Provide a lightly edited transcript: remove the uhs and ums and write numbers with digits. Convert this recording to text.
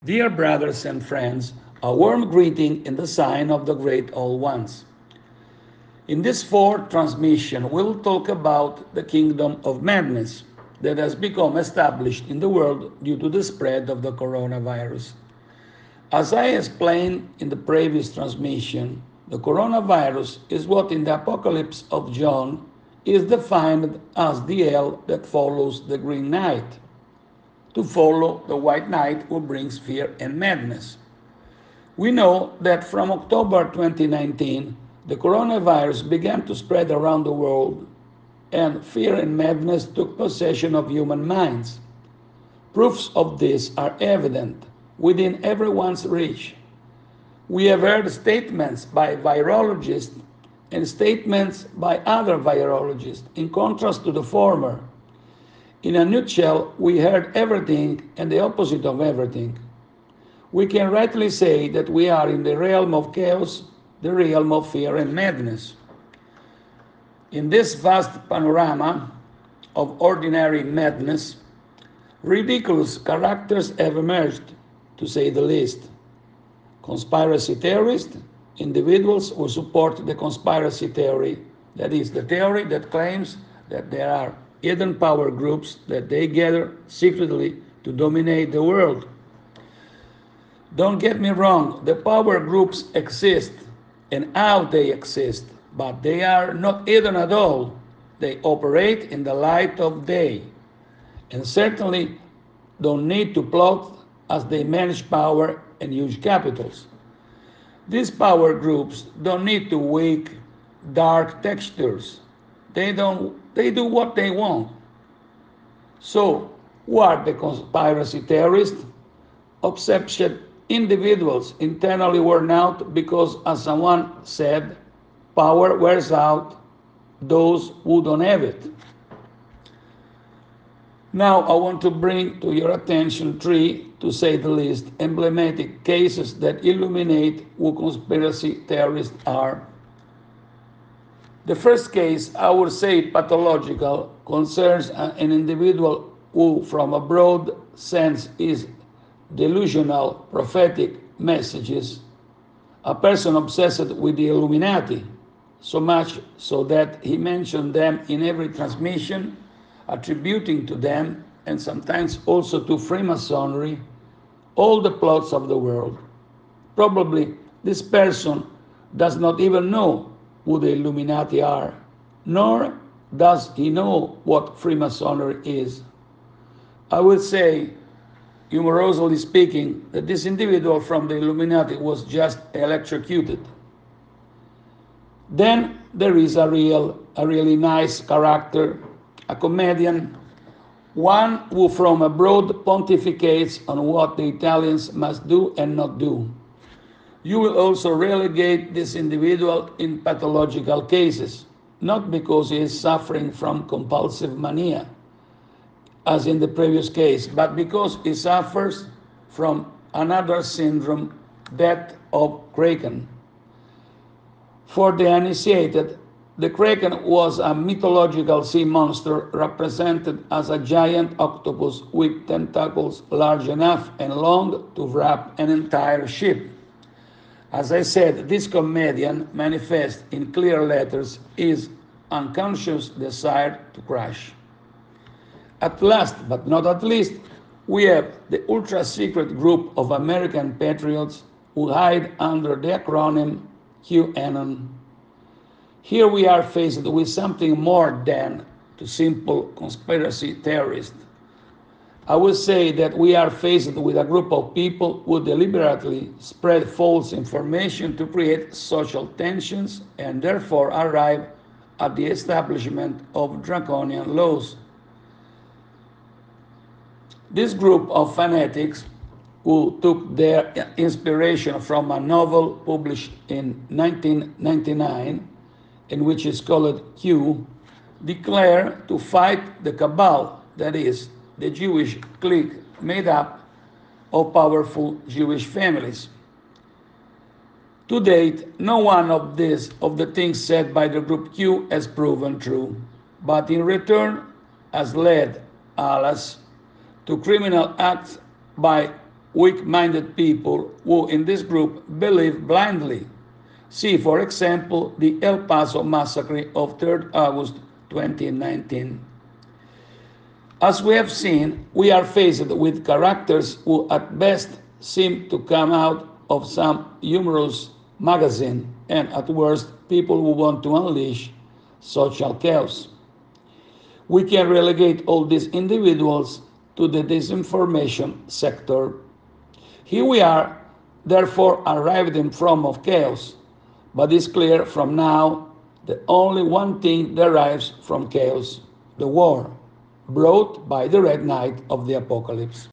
Dear brothers and friends, a warm greeting in the sign of the great All Ones. In this fourth transmission, we'll talk about the kingdom of madness that has become established in the world due to the spread of the coronavirus. As I explained in the previous transmission, the coronavirus is what in the Apocalypse of John is defined as the hell that follows the green night, to follow the white knight who brings fear and madness. We know that from October 2019, the coronavirus began to spread around the world, and fear and madness took possession of human minds. Proofs of this are evident within everyone's reach. We have heard statements by virologists and statements by other virologists in contrast to the former. In a nutshell, we heard everything and the opposite of everything. We can rightly say that we are in the realm of chaos, the realm of fear and madness. In this vast panorama of ordinary madness, ridiculous characters have emerged, to say the least. Conspiracy theorists, individuals who support the conspiracy theory, that is, the theory that claims that there are hidden power groups that they gather secretly to dominate the world. Don't get me wrong, the power groups exist and how they exist, but they are not hidden at all. They operate in the light of day and certainly don't need to plot as they manage power and huge capitals. These power groups don't need to wake dark textures. They do what they want. So, who are the conspiracy theorists? Obsessed individuals internally worn out because, as someone said, power wears out those who don't have it. Now, I want to bring to your attention three, to say the least, emblematic cases that illuminate who conspiracy theorists are. The first case, I would say pathological, concerns an individual who, from a broad sense, is delusional prophetic messages, a person obsessed with the Illuminati, so much so that he mentioned them in every transmission, attributing to them, and sometimes also to Freemasonry, all the plots of the world. Probably this person does not even know who the Illuminati are, nor does he know what Freemasonry is. I would say, humorously speaking, that this individual from the Illuminati was just electrocuted. Then there is a really nice character, a comedian, one who from abroad pontificates on what the Italians must do and not do. You will also relegate this individual in pathological cases, not because he is suffering from compulsive mania, as in the previous case, but because he suffers from another syndrome, that of Kraken. For the uninitiated, the Kraken was a mythological sea monster represented as a giant octopus with tentacles large enough and long to wrap an entire ship. As I said, this comedian manifests in clear letters his unconscious desire to crash. At last, but not at least, we have the ultra-secret group of American patriots who hide under the acronym QAnon. Here we are faced with something more than a simple conspiracy theorist. I would say that we are faced with a group of people who deliberately spread false information to create social tensions and therefore arrive at the establishment of draconian laws. This group of fanatics, who took their inspiration from a novel published in 1999, in which is called Q, declare to fight the cabal, that is, the Jewish clique made up of powerful Jewish families. To date, no one of the things said by the group Q has proven true, but in return has led us to criminal acts by weak-minded people who in this group believe blindly. See, for example, the El Paso massacre of 3rd August 2019. As we have seen, we are faced with characters who at best seem to come out of some humorous magazine, and at worst, people who want to unleash social chaos. We can relegate all these individuals to the disinformation sector. Here we are, therefore, arrived in front of chaos, but it's clear from now that only one thing derives from chaos: the war, brought by the Red Knight of the Apocalypse.